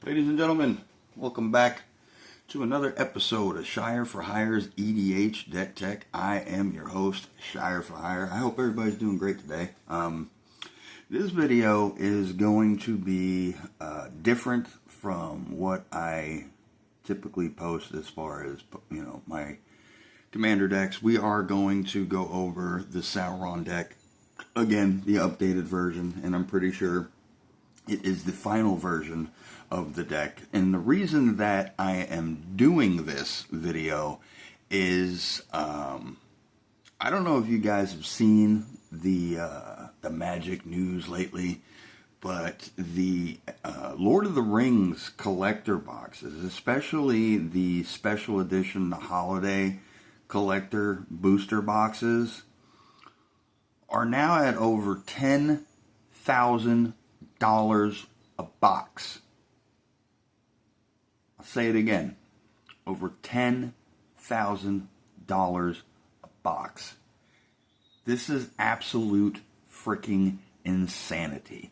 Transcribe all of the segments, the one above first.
Ladies and gentlemen, welcome back to another episode of Shire for Hire's EDH Deck Tech. I am your host, Shire for Hire. I hope everybody's doing great today. This video is going to be different from what I typically post as far as, my commander decks. We are going to go over the Sauron deck, again, the updated version, and I'm pretty sure it is the final version of the deck. And the reason that I am doing this video is, I don't know if you guys have seen the Magic news lately, but the Lord of the Rings collector boxes, especially the special edition, the holiday collector booster boxes, are now at over $10,000 a box. I'll say it again, over $10,000 a box. This is absolute freaking insanity.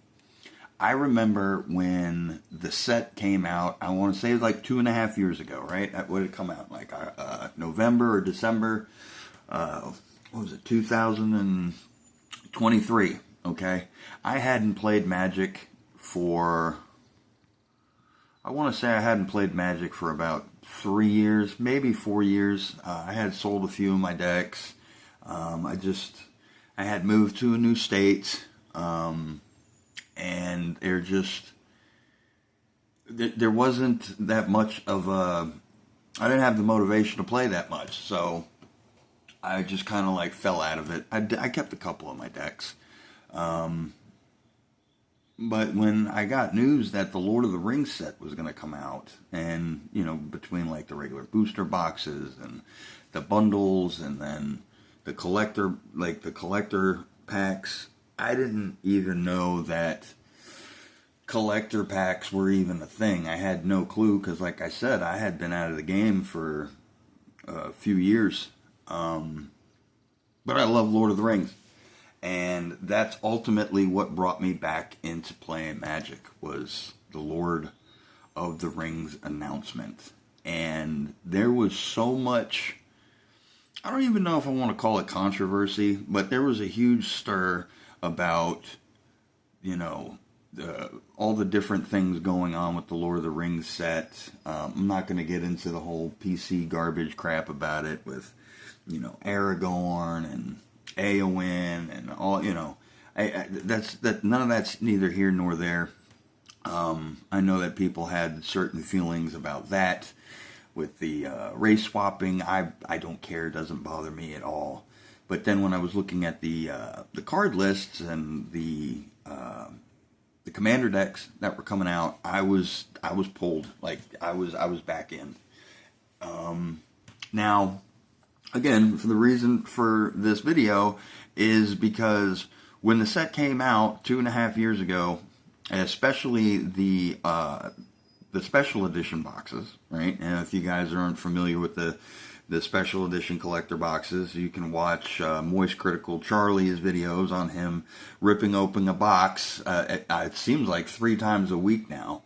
I remember when the set came out, I want to say it was like 2.5 years ago, right? What did it come out? Like November or December, what was it, 2023, okay? I hadn't played Magic for, I want to say I hadn't played Magic for about 3 years, maybe 4 years. I had sold a few of my decks. I had moved to a new state, and there wasn't that much of I didn't have the motivation to play that much, so I just kind of like fell out of it. I kept a couple of my decks. But when I got news that the Lord of the Rings set was going to come out, and, between like the regular booster boxes and the bundles and then the collector packs, I didn't even know that collector packs were even a thing. I had no clue because, like I said, I had been out of the game for a few years. But I love Lord of the Rings. And that's ultimately what brought me back into playing Magic, was the Lord of the Rings announcement. And there was so much, I don't even know if I want to call it controversy, but there was a huge stir about, all the different things going on with the Lord of the Rings set. I'm not going to get into the whole PC garbage crap about it with, Aragorn and Eowyn and all, none of that's neither here nor there. I know that people had certain feelings about that with the race swapping. I don't care, it doesn't bother me at all. But then when I was looking at the card lists and the commander decks that were coming out, I was pulled. Like I was back in. Now, again, for the reason for this video is because when the set came out 2.5 years ago, especially the special edition boxes, right? And if you guys aren't familiar with the special edition collector boxes, you can watch Moist Critical Charlie's videos on him ripping open a box. It seems like 3 times a week now.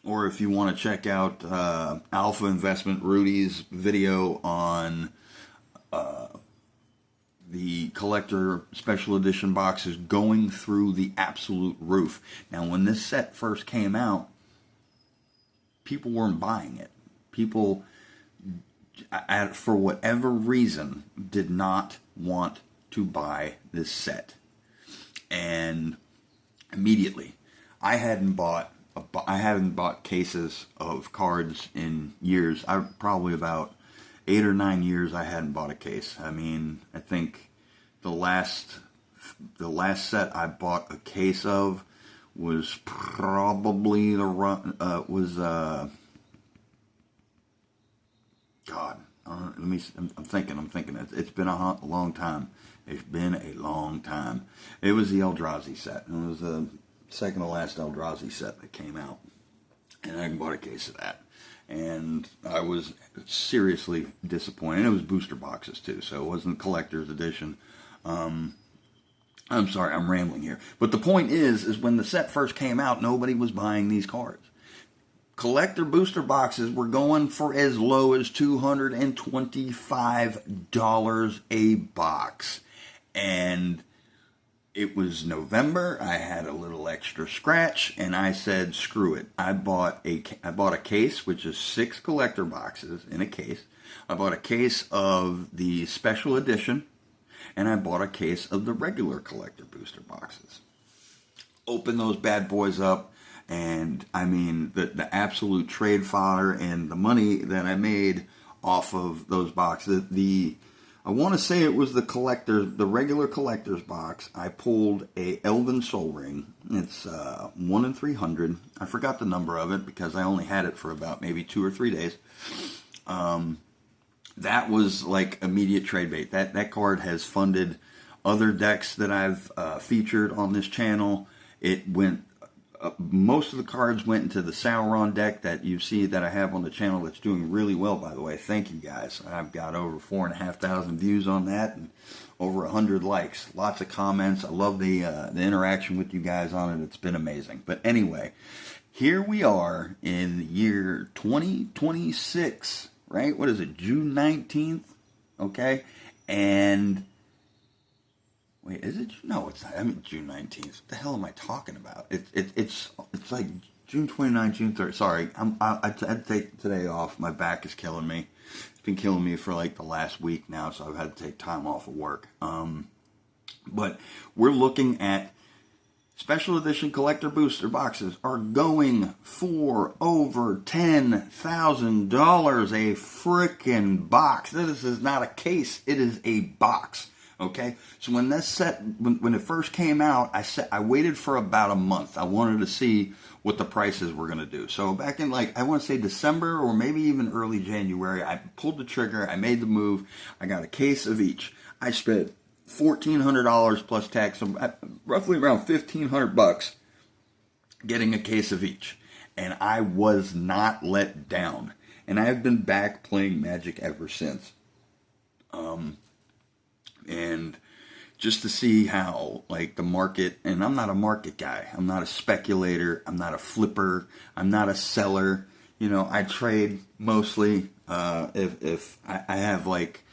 Or if you want to check out Alpha Investment Rudy's video on the collector special edition boxes going through the absolute roof. Now, when this set first came out, people weren't buying it. People, for whatever reason, did not want to buy this set. And immediately, I hadn't bought cases of cards in years. Probably about 8 or 9 years I hadn't bought a case. I mean, I think the last set I bought a case of was probably I'm thinking. It's been a long time. It's been a long time. It was the Eldrazi set. It was the second to last Eldrazi set that came out, and I bought a case of that, and I was seriously disappointed. It was booster boxes too, so it wasn't collector's edition. I'm sorry, I'm rambling here. But the point is when the set first came out, nobody was buying these cards. Collector booster boxes were going for as low as $225 a box. And it was November. I had a little extra scratch, and I said, screw it. I bought a case, which is 6 collector boxes in a case. I bought a case of the special edition, and I bought a case of the regular collector booster boxes. Open those bad boys up, and I mean, the absolute trade fodder and the money that I made off of those boxes. I want to say it was the regular collector's box. I pulled a Elven Soul Ring. It's 1 in 300. I forgot the number of it because I only had it for about maybe 2 or 3 days. That was like immediate trade bait. That card has funded other decks that I've featured on this channel. It went. Most of the cards went into the Sauron deck that you see that I have on the channel that's doing really well, by the way. Thank you, guys. I've got over 4,500 views on that and over 100 likes. Lots of comments. I love the interaction with you guys on it. It's been amazing. But anyway, here we are in the year 2026, right? What is it, June 19th? Okay? And wait, is it? No, it's not. I mean, June 19th. What the hell am I talking about? It's like June 29th, June 3rd. Sorry, I had to take today off. My back is killing me. It's been killing me for like the last week now, so I've had to take time off of work. But we're looking at special edition collector booster boxes are going for over $10,000 a freaking box. This is not a case. It is a box. Okay, so when this set, when it first came out, I waited for about a month. I wanted to see what the prices were going to do. So back in like, I want to say December or maybe even early January, I pulled the trigger, I made the move, I got a case of each. I spent $1,400 plus tax, so roughly around $1,500 getting a case of each. And I was not let down. And I have been back playing Magic ever since. And just to see how, like, the market, and I'm not a market guy. I'm not a speculator. I'm not a flipper. I'm not a seller. You know, I trade mostly. If I have, like,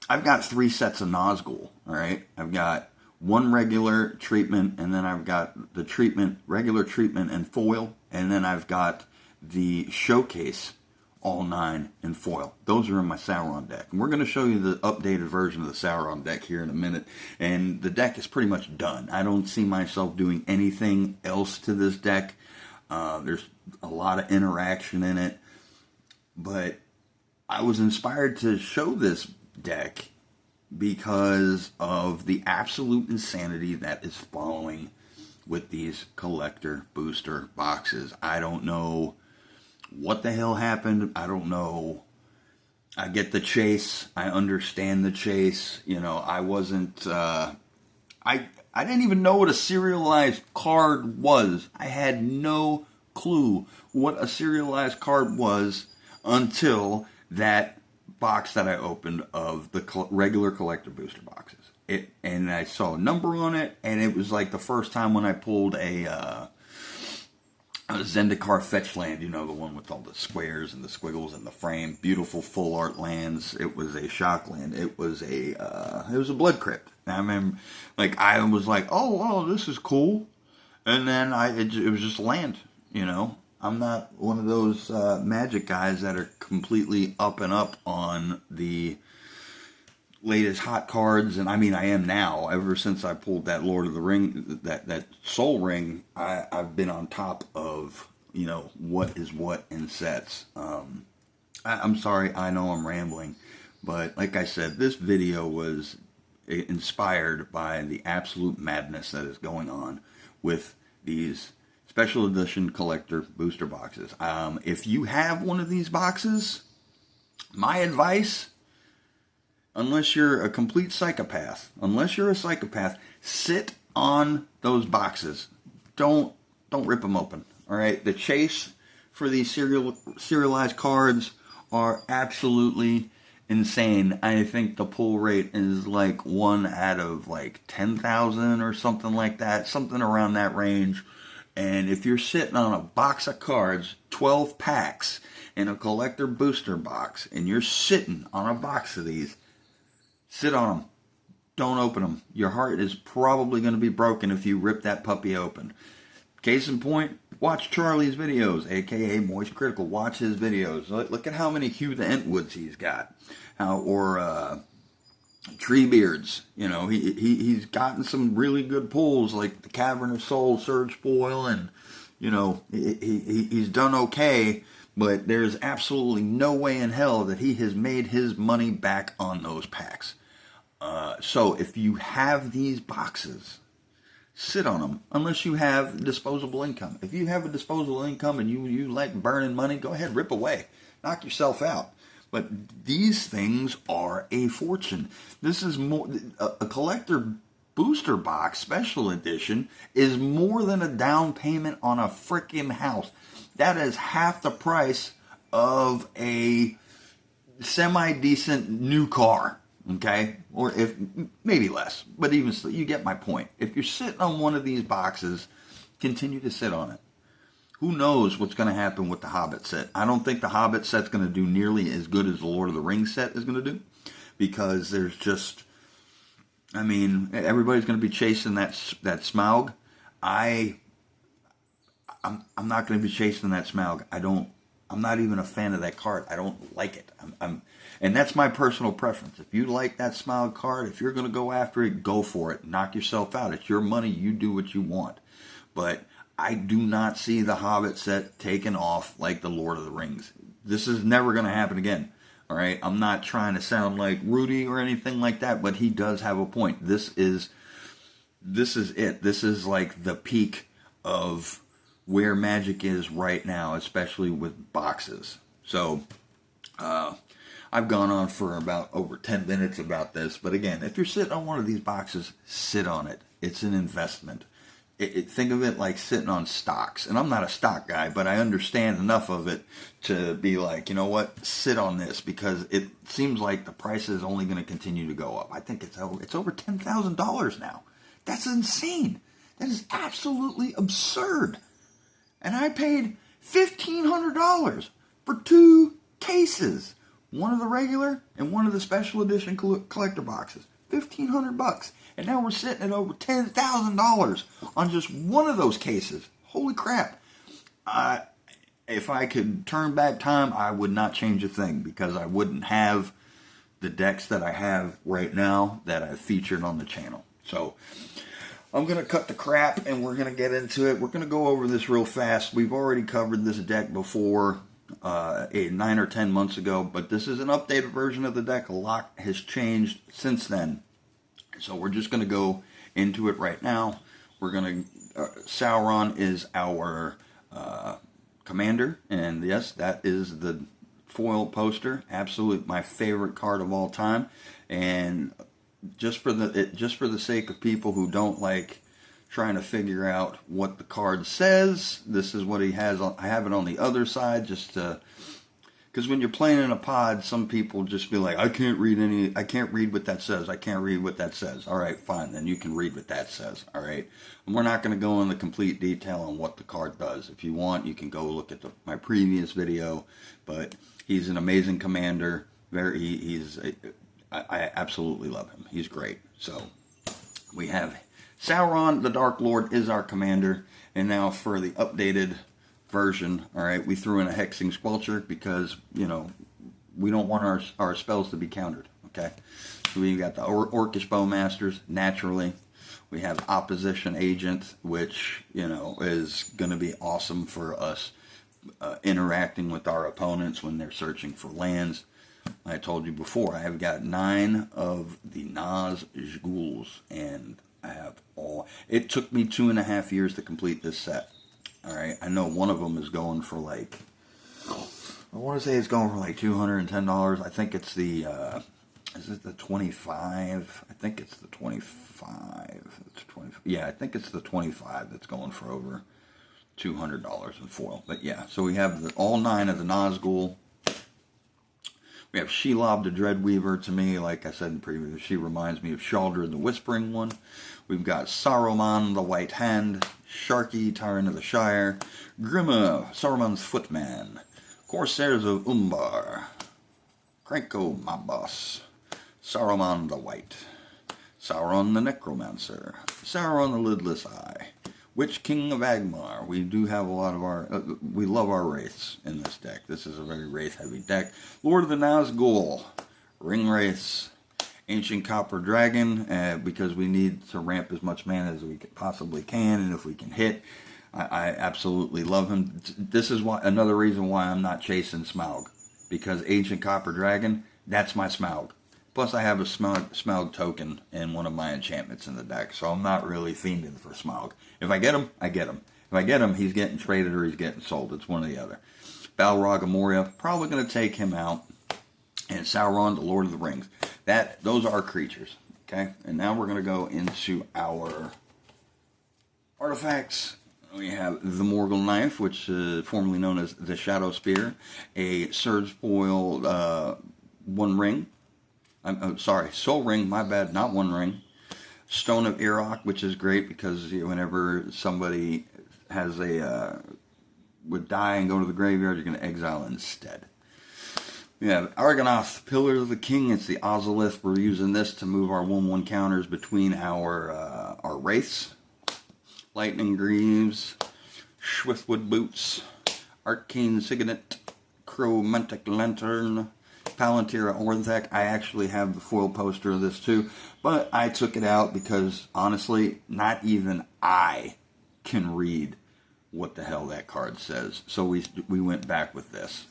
I've got 3 sets of Nazgul, all right? I've got 1 regular treatment, and then I've got the treatment, regular treatment and foil, and then I've got the showcase all 9 in foil. Those are in my Sauron deck. And we're going to show you the updated version of the Sauron deck here in a minute. And the deck is pretty much done. I don't see myself doing anything else to this deck. There's a lot of interaction in it. But I was inspired to show this deck because of the absolute insanity that is following with these collector booster boxes. I don't know what the hell happened. I don't know. I get the chase. I understand the chase. You know, I wasn't, I didn't even know what a serialized card was. I had no clue what a serialized card was until that box that I opened of the regular collector booster boxes. And I saw a number on it, and it was like the first time when I pulled a Zendikar Fetch Land, you know, the one with all the squares and the squiggles and the frame, beautiful full art lands. It was a shock land. It was a blood crypt. I remember, like, I was like, oh, this is cool, and then it was just land. You know, I'm not one of those Magic guys that are completely up and up on the latest hot cards, and I mean, I am now. Ever since I pulled that Lord of the Ring, that Soul Ring, I've been on top of, you know, what is what in sets. I'm sorry, I know I'm rambling, but like I said, this video was inspired by the absolute madness that is going on with these special edition collector booster boxes. If you have one of these boxes, my advice, unless you're a complete psychopath, sit on those boxes. Don't rip them open. All right. The chase for these serialized cards are absolutely insane. I think the pull rate is like 1 out of like 10,000 or something like that, something around that range. And if you're sitting on a box of cards, 12 packs in a collector booster box, and you're sitting on a box of these, sit on them. Don't open them. Your heart is probably going to be broken if you rip that puppy open. Case in point, watch Charlie's videos, aka Moist Critical. Watch his videos. Look at how many Hugh the Entwoods he's got, or Treebeards. You know, he's gotten some really good pulls like the Cavern of Souls, Surge Foil, and you know he's done okay. But there's absolutely no way in hell that he has made his money back on those packs. So if you have these boxes, sit on them unless you have disposable income. If you have a disposable income and you like burning money, go ahead, rip away. Knock yourself out. But these things are a fortune. This is more, a collector booster box special edition is more than a down payment on a freaking house. That is half the price of a semi-decent new car. Okay, or if maybe less, but even so, you get my point. If you're sitting on one of these boxes, continue to sit on it. Who knows what's going to happen with the Hobbit set? I don't think the Hobbit set's going to do nearly as good as the Lord of the Rings set is going to do, because there's just, I mean, everybody's going to be chasing that Smaug. I'm not going to be chasing that Smaug. I'm not even a fan of that card. I don't like it. And that's my personal preference. If you like that Smaug card, if you're going to go after it, go for it. Knock yourself out. It's your money. You do what you want. But I do not see the Hobbit set taking off like the Lord of the Rings. This is never going to happen again. All right? I'm not trying to sound like Rudy or anything like that, but he does have a point. This is it. This is like the peak of where Magic is right now, especially with boxes. So, I've gone on for about over 10 minutes about this, but again, if you're sitting on one of these boxes, sit on it. It's an investment. Think of it like sitting on stocks. And I'm not a stock guy, but I understand enough of it to be like, you know what, sit on this, because it seems like the price is only going to continue to go up. I think it's over $10,000 now. That's insane. That is absolutely absurd. And I paid $1,500 for 2 cases. One of the regular and one of the special edition collector boxes. $1,500. And now we're sitting at over $10,000 on just one of those cases. Holy crap. If I could turn back time, I would not change a thing, because I wouldn't have the decks that I have right now that I've featured on the channel. So I'm going to cut the crap and we're going to get into it. We're going to go over this real fast. We've already covered this deck before, 9 or 10 months ago, but this is an updated version of the deck. A lot has changed since then. So we're just going to go into it right now. We're going to, Sauron is our commander, and yes, that is the foil poster. Absolutely my favorite card of all time. And just for the sake of people who don't like trying to figure out what the card says, this is what he has on. I have it on the other side, just because when you're playing in a pod, some people just be like, I can't read what that says. I can't read what that says. All right, fine, then you can read what that says. All right, and we're not going to go into complete detail on what the card does. If you want, you can go look at my previous video. But he's an amazing commander. I absolutely love him. He's great. So we have Sauron, the Dark Lord, is our commander. And now for the updated version, all right, we threw in a Hexing Squelcher because, you know, we don't want our spells to be countered, okay? So we've got the Orcish Bowmasters, naturally. We have Opposition Agent, which, you know, is going to be awesome for us interacting with our opponents when they're searching for lands. I told you before, I have got 9 of the Nazgûls, and I have all. It took me 2.5 years to complete this set. All right, I know one of them is going for like, I want to say it's going for like $210. I think it's the, is it the 25? I think it's the 25. It's 20. Yeah, I think it's the 25 that's going for over $200 in foil. But yeah, so we have all 9 of the Nazgûl. We have Shelob the Dreadweaver. To me, like I said in previous, she reminds me of Shaldra the Whispering One. We've got Saruman the White Hand, Sharky, Tyrant of the Shire, Grima, Saruman's Footman, Corsairs of Umbar, Krenko, my boss, Saruman the White, Sauron the Necromancer, Sauron the Lidless Eye, Witch King of Agmar. We do have a lot of our, we love our wraiths in this deck. This is a very wraith-heavy deck. Lord of the Nazgul, Ring Wraiths, Ancient Copper Dragon, because we need to ramp as much mana as we possibly can, and if we can hit, I absolutely love him. This is why, another reason why I'm not chasing Smaug, because Ancient Copper Dragon, that's my Smaug. Plus, I have a Smaug token in one of my enchantments in the deck, so I'm not really fiending for Smaug. If I get him, I get him. If I get him, he's getting traded or he's getting sold. It's one or the other. Balrog of Moria, probably going to take him out. And Sauron, the Lord of the Rings. Those are creatures, okay? And now we're going to go into our artifacts. We have the Morgul Knife, which is formerly known as the Shadow Spear. A Surge Foil One Ring. I'm sorry, Soul Ring, my bad, not One Ring. Stone of Irok, which is great because whenever somebody has would die and go to the graveyard, you're going to exile instead. We have Argonath, Pillar of the King. It's the Ozolith. We're using this to move our 1/1 counters between our wraiths. Lightning Greaves, Swiftwood Boots, Arcane Signet, Chromantic Lantern, Palantir Ornthek. I actually have the foil poster of this too, but I took it out because, honestly, not even I can read what the hell that card says. So we went back with this.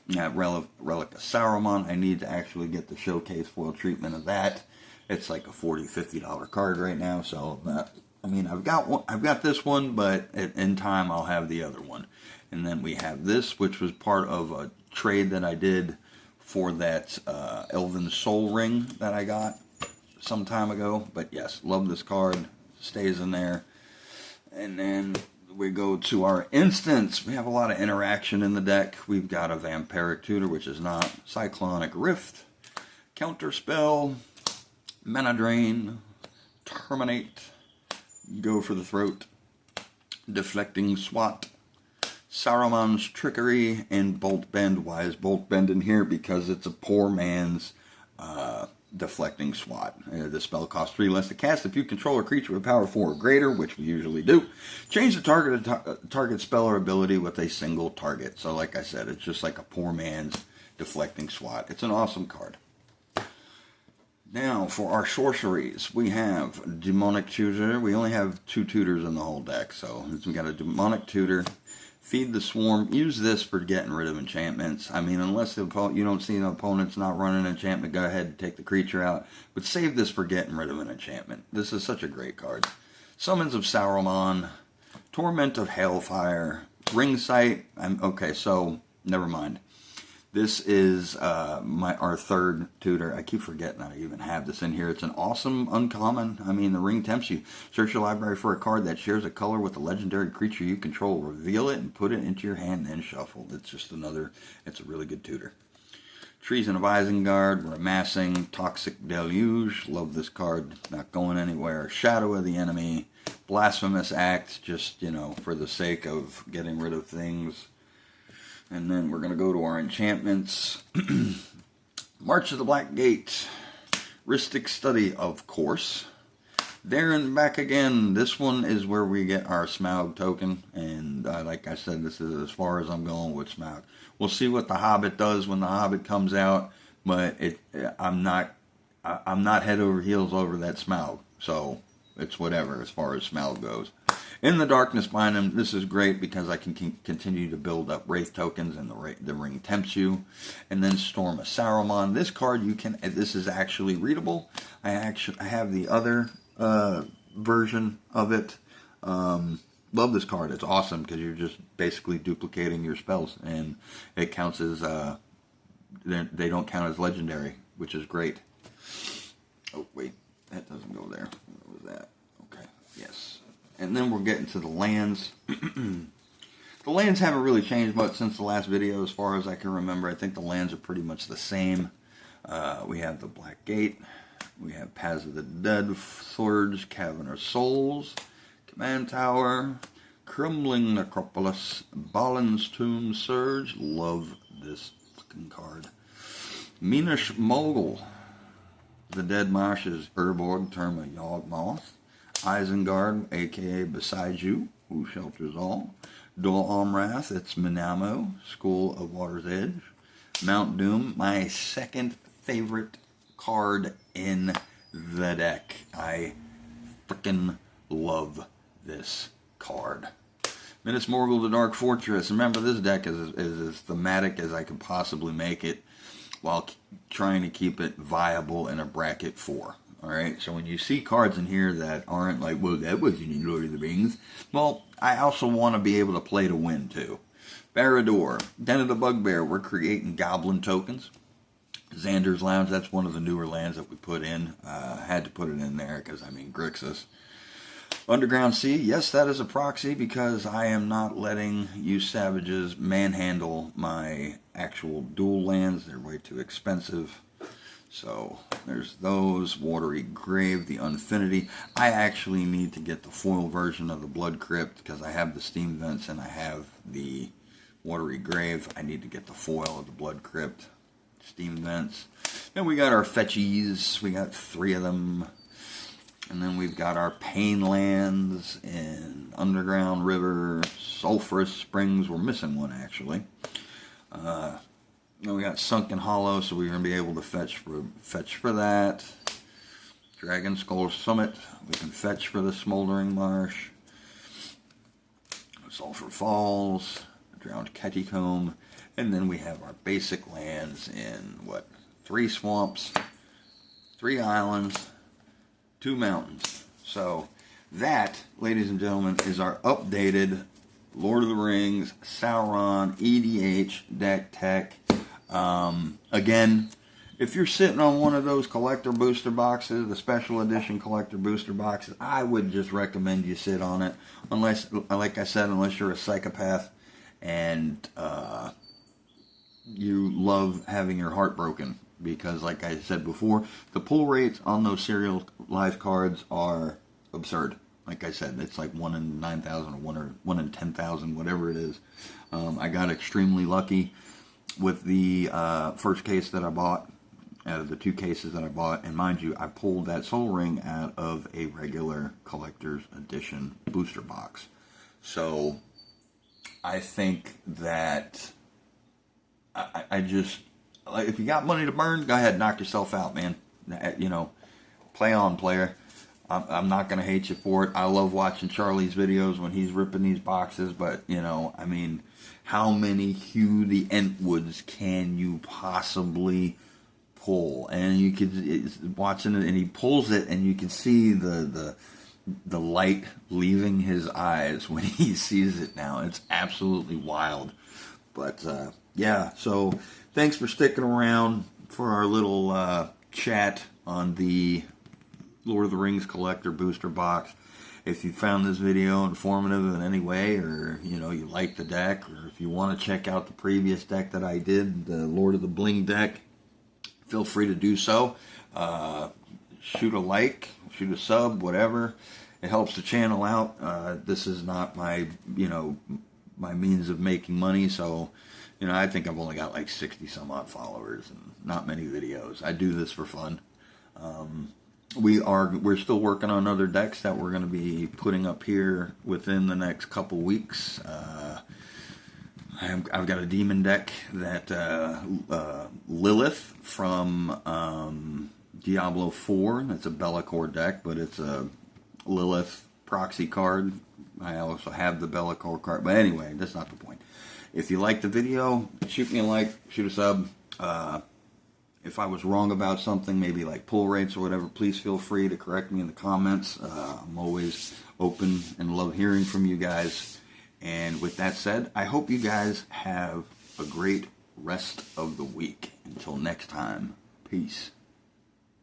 We have Relic of Saruman. I need to actually get the showcase foil treatment of that. It's like a $40, $50 card right now, so I mean, I've got this one, but in time I'll have the other one. And then we have this, which was part of a trade that I did for that Elven Soul Ring that I got some time ago. But yes, love this card. Stays in there. And then we go to our instants. We have a lot of interaction in the deck. We've got a Vampiric Tutor, which is not. Cyclonic Rift, Counterspell, Mana Drain, Terminate, Go for the Throat, Deflecting Swat, Saruman's Trickery, and Bolt Bend. Why is Bolt Bend in here? Because it's a poor man's Deflecting Swat. The spell costs 3 less to cast. If you control a creature with power 4 or greater, which we usually do, change the target spell or ability with a single target. So like I said, it's just like a poor man's Deflecting Swat. It's an awesome card. Now, for our sorceries, we have Demonic Tutor. We only have 2 tutors in the whole deck, so we got a Demonic Tutor. Feed the Swarm. Use this for getting rid of enchantments. I mean, unless you don't see an opponent's not running an enchantment, go ahead and take the creature out. But save this for getting rid of an enchantment. This is such a great card. Summons of Saruman. Torment of Hailfire. Ring Sight. Okay, so, never mind. This is our third tutor. I keep forgetting that I even have this in here. It's an awesome uncommon. I mean, the ring tempts you. Search your library for a card that shares a color with a legendary creature you control. Reveal it and put it into your hand, then shuffle. It's just another, it's a really good tutor. Treason of Isengard. We're amassing. Toxic Deluge. Love this card. Not going anywhere. Shadow of the Enemy. Blasphemous Act. Just, for the sake of getting rid of things. And then we're going to go to our enchantments. March of the Black Gate. Rhystic Study, of course. There and back again. This one is where we get our Smaug token. And like I said, this is as far as I'm going with Smaug. We'll see what the Hobbit does when the Hobbit comes out. But I'm not head over heels over that Smaug. So it's whatever as far as Smaug goes. In the Darkness behind him, this is great because I can continue to build up Wraith tokens and the ring tempts you. And then Storm of Saruman. This card, this is actually readable. I have the other version of it. Love this card. It's awesome because you're just basically duplicating your spells. And it counts as, they don't count as legendary, which is great. Oh, wait. That doesn't go there. What was that? Okay. Yes. And then we're getting to the lands. The lands haven't really changed much since the last video as far as I can remember. I think the lands are pretty much the same. We have the Black Gate. We have Paths of the Dead, Swords, Cavern of Souls, Command Tower, Crumbling Necropolis, Balin's Tomb, Surge. Love this fucking card. Meanish Mogul. The Dead Marsh's Urborg, Terma Yawgmoth. Isengard, aka Beside You, who shelters all. Dol Amrath, it's Minamo, School of Water's Edge. Mount Doom, my second favorite card in the deck. I freaking love this card. Minas Morgul, the Dark Fortress. Remember, this deck is as thematic as I could possibly make it while trying to keep it viable in a bracket 4. Alright, so when you see cards in here that aren't like, well, that wasn't in Lord of the Rings. Well, I also want to be able to play to win, too. Barad-dûr, Den of the Bugbear, we're creating goblin tokens. Xander's Lounge, that's one of the newer lands that we put in. Had to put it in there because, I mean, Grixis. Underground Sea, yes, that is a proxy because I am not letting you savages manhandle my actual dual lands. They're way too expensive. So there's those. Watery Grave, the Unfinity. I actually need to get the foil version of the Blood Crypt because I have the Steam Vents and I have the Watery Grave. I need to get the foil of the Blood Crypt, Steam Vents. Then we got our fetchies. We got 3 of them. And then we've got our Pain Lands in Underground River, Sulphurous Springs. We're missing one, actually. Then we got Sunken Hollow, so we're going to be able to fetch for that. Dragon Skull Summit, we can fetch for the Smoldering Marsh. Sulphur Falls, Drowned Catacomb. And then we have our basic lands in, 3 swamps, 3 islands, 2 mountains. So that, ladies and gentlemen, is our updated Lord of the Rings, Sauron, EDH, Deck Tech. Again, if you're sitting on one of those collector booster boxes, the special edition collector booster boxes, I would just recommend you sit on it. Unless, like I said, unless you're a psychopath and you love having your heart broken. Because, like I said before, the pull rates on those serialized cards are absurd. Like I said, it's like 1 in 9,000 or 1 in 10,000, whatever it is. I got extremely lucky with the first case that I bought, out of the 2 cases that I bought. And mind you, I pulled that Soul Ring out of a regular collector's edition booster box. So, I think that I just... Like, if you got money to burn, go ahead, knock yourself out, man. You know, play on, player. I'm not going to hate you for it. I love watching Charlie's videos when he's ripping these boxes, but, you know, I mean, how many Hugh the Entwoods can you possibly pull? And you could, watching it, and he pulls it, and you can see the light leaving his eyes when he sees it now. It's absolutely wild. But, yeah, so thanks for sticking around for our little chat on the Lord of the Rings Collector Booster Box. If you found this video informative in any way, or, you know, you like the deck, or if you want to check out the previous deck that I did, the Lord of the Bling deck, feel free to do so. Shoot a like, shoot a sub, whatever. It helps the channel out. This is not my, you know, my means of making money, so, you know, I think I've only got like 60 some odd followers and not many videos. I do this for fun. We're still working on other decks that we're going to be putting up here within the next couple weeks. I've got a demon deck that Lilith from Diablo 4. That's a Be'lakor deck, but it's a Lilith proxy card. I also have the Be'lakor card, but anyway, that's not the point. If you like the video, shoot me a like, shoot a sub. If I was wrong about something, maybe like pull rates or whatever, please feel free to correct me in the comments. I'm always open and love hearing from you guys. And with that said, I hope you guys have a great rest of the week. Until next time, peace.